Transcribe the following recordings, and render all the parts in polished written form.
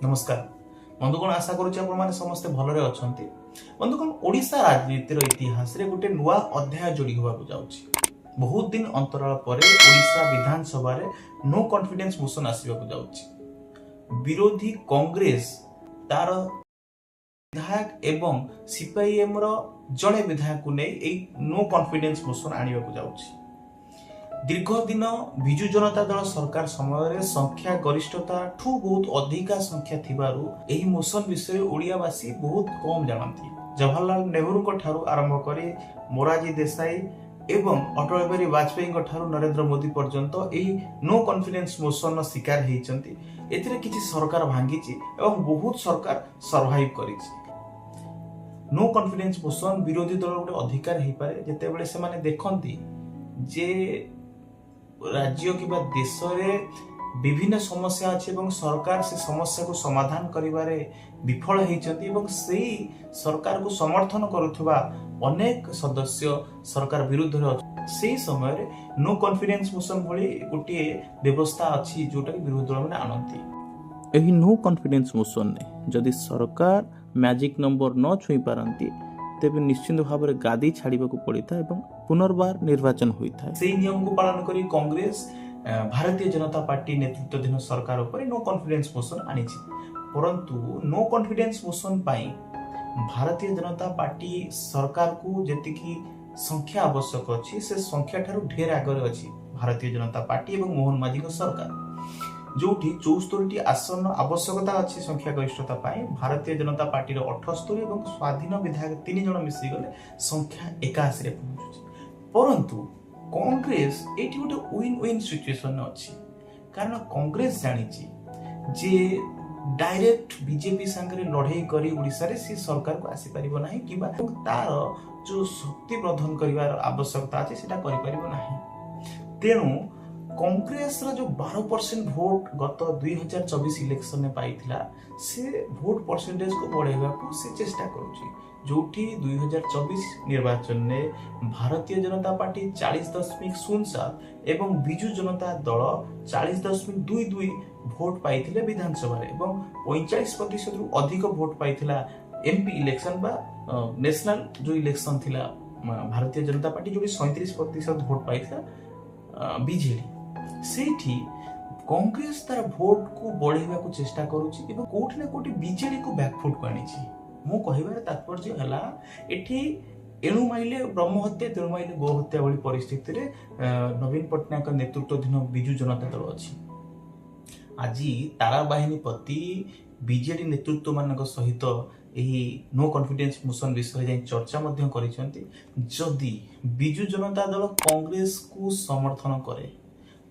नमस्कार बंधुगण, आशा करुच्ची आपने समस्ते भलरे अच्छे। बंधुगण, ओडिशा राजनीतिर इतिहास रे गोटे नुआ अध्याय जोड़ी होगा जाउछि। बहुत दिन अंतराल पर ओडिशा विधानसभा रे नो कॉन्फिडेंस मोशन आसवाक जाउछि। विरोधी कांग्रेस तार विधायक एवं सीपीआईएम रो जड़े विधायक को नहीं नो कॉन्फिडेंस मोशन आनिबाक जाउछि। दीर्घ दिन विजु जनता दल सरकार समय संख्या गरिष्ठता ठू बहुत अधिका संख्या थिबारु एही मोशन विषय ओडियावासी बहुत कम जानती। जवाहरलाल नेहरू ठारू आरंभ करी मोरारजी देसाई एवं अटल बिहारी वाजपेयी ठारू नरेंद्र मोदी पर्यंत एही नो कॉन्फिडेंस मोशन शिकार होइचंती। एथिरे किछि सरकार भांगीची एवं बहुत सरकार सर्वाइव करिछि। नो कॉन्फिडेंस मोशन विरोधी दल गोटे अधिकार हेइ पारे जेते बेले से माने देखंती जे राज्य कि देश रे विभिन्न समस्या अच्छे एवं सरकार से समस्या को समाधान करिबारे विफल होइचंती एवं सेही सरकार को समर्थन करुथबा अनेक सदस्य सरकार विरुद्ध रे सेही समय रे नो कॉन्फिडेंस मोशन भली गोटे व्यवस्था अछि जोटा कि विरोधी दल माने आनंती। एही नो कॉन्फिडेंस मोशन ने जदि सरकार मैजिक नंबर न छुई पारंती तेबे निश्चित भाव में गादी छाड़िबा को पड़ता एवं पुनर्बार निर्वाचन होता है। सेही नियम को पालन करी कांग्रेस भारतीय जनता पार्टी नेतृत्वाधीन सरकार उपर नो कॉन्फिडेंस मोशन आनिछि। परंतु नो कॉन्फिडेंस मोशन पाई भारतीय जनता पार्टी सरकार को जेतिकी संख्या आवश्यक अछि से संख्या ठारू ढेर आगरे अछि भारतीय जनता पार्टी एवं मोहन माझी को सरकार जोठी 74 आसन आवश्यकता अच्छी संख्या गरिष्ठता पाई भारतीय जनता पार्टी 78 एवं स्वाधीन विधायक 3 जन मिसी गले संख्या 81 रे पहुंचुछि। परंतु कांग्रेस एटी गोटे विन विन सिचुएशन अछि कारण कांग्रेस जानिछि जे डायरेक्ट बीजेपी संगे लड़ाई करी ओडिसा रे सी सरकार को आसी परिबो नाही किबा तार जो शक्ति प्रदान करिवार आवश्यकता अछि सेटा करि परिबो नाही। तेनु कांग्रेस रा जो 12% वोट गत 2024 इलेक्शन में पाइथिला से वोट परसेंटेज को बढ़ाइबा को से चेष्टा करूची जोठी 2024 निर्वाचन में भारतीय जनता पार्टी 40.07 एवं बिजु जनता दल 40.22 वोट पाइथिले विधानसभा रे एवं 45% रु अधिक वोट पाइथिला एमपी इलेक्शन बा नेशनल जो इलेक्शन थिला भारतीय जनता पार्टी जो 37% वोट पाइथिला बीजेडी सेठी कांग्रेस तार वोट को बढ़ाइबा को चेष्टा करूची एवं कोठी ना कोठी बीजेडी को बैकफुट को आनीची। मो कहिबार तात्पर्य हला एठी एणु माइले ब्रह्म हत्या तेणु माइले गो हत्या भली परिस्थिति रे नवीन पटनायक नेतृत्वाधीन बिजु जनता दल अछि। आज तारा बाहिनी पति बीजेडी नेतृत्व मानक सहित एही नो कॉन्फिडेंस मोशन विषय जाई चर्चा मध्य करिसंती। जदि बिजु जनता दल कांग्रेस को समर्थन करे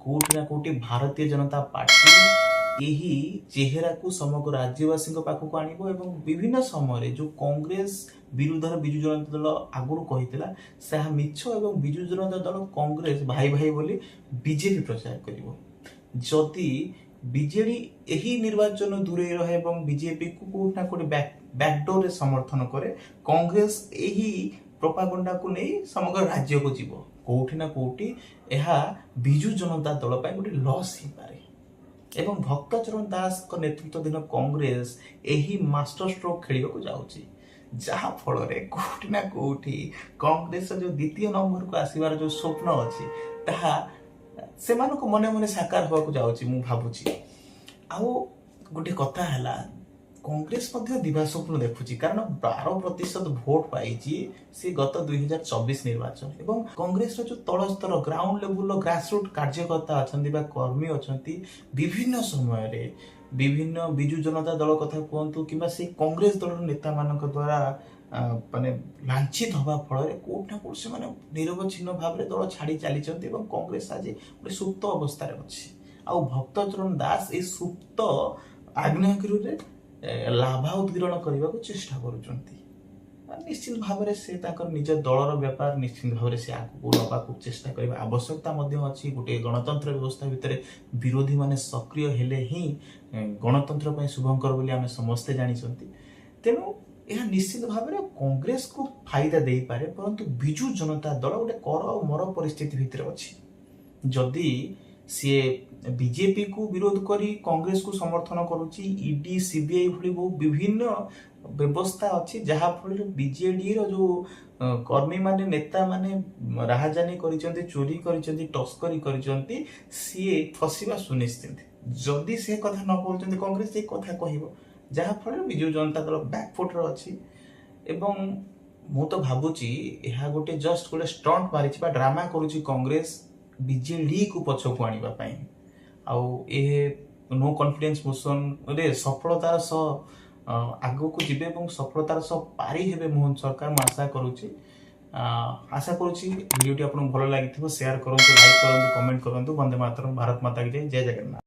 कोठी ना कोठी भारतीय जनता पार्टी यही चेहरा को समग्र राज्यवासी पाखक आनिबो एवं विभिन्न समय जो कांग्रेस विरुद्ध बिजु जनता दल आगुरु कहितला से मिछ एवं बिजु जनता दल कांग्रेस भाई भाई बोली बीजेपी प्रचार करिवो। जदि बीजेडी यही निर्वाचन दूरे रहे एवं बीजेपी को कोठी ना कोठी बैकडोर रे समर्थन करे कांग्रेस यही प्रोपागंडा को नहीं समग्र राज्य को जीवो कोठी ना कोठी एहा बिजु जनता दल पाई गोटे लॉस ही पारे एवं भक्तचरण दास को नेतृत्वाधीन कांग्रेस यही मास्टर स्ट्रोक खेलिबा को जाउची जहा फल रे कोठी ना कोठी कांग्रेस जो द्वितीय नंबर को आसीबार जो स्वप्न अछि ताहा से मानो को मने मने साकार होवा को जाउची मु भाबुची। आउ गोटे कथा हला कांग्रेस मध्य दिवा स्वप्न देखुची कारण 12% वोट पाइची से गत 2024 निर्वाचन एवं कांग्रेस जो तल स्तर ग्राउंड लेवल ग्रासरूट कार्यकर्ता अछंती बा कर्मी अछंती विभिन्न समय रे विभिन्न बिजु जनता दल कथा कहंतु किबा से कांग्रेस दल नेता मानक द्वारा माने लांछित हवा फल रे कोठा कोसे माने निरवच्छिन्न भाव रे दल छाड़ी चली चंती एवं कांग्रेस आज गोटे सुप्त अवस्था रे अछि। आ भक्तचरण दास ए सुप्त आग्नेयगिरि रे लाभ उद्गीरण करने को चेष्टा करुचंती। निश्चित भाव में से निज दलर व्यापार निश्चित भाव में से आगू नवा को चेष्टा करने आवश्यकता अच्छी। गोटे गणतंत्र व्यवस्था भितर विरोधी माने सक्रिय हेले ही गणतंत्र शुभंकर बोली आम समस्ते जानी। तेणु यह निश्चित भाव में कांग्रेस को फायदा दे पारे परंतु बिजु जनता दल गोटे कर और मर परिस्थिति भितर अच्छी। जदि सी बीजेपी को विरोध करी कांग्रेस को समर्थन करुच्ची ईडी सीबीआई भली बहुत विभिन्न व्यवस्था अच्छी जहाँ फल बीजेडी रो जो कर्मी माने नेता माने राहाजानी करिसेंती चोरी करिसेंती टस्करी करिसेंती सी फसिबा सुनिश्चित जदि से कथा न कहउचंती कांग्रेस ए कथा कहइबो जहाँ फल बिजु जनता दल बैकफुट रो अछि एवं मु तो भाबुची ଏହା गोटे जस्ट गोटे स्टंट मारिछि बा ड्रामा करूछि कांग्रेस बीजेडी को पछकु आनिबा पई आउ ए नो कॉन्फिडेंस मोशन रे सफलतार सह आगो को जिबे एवं सफलतार सह पारी हेबे मोहन सरकार म आशा करूछि वीडियोटी आपन भलो लागिथिबो शेयर करंतु लाइक करंतु कमेंट करंतु वंदे मातरम भारत माता की जय जय जगन्नाथ।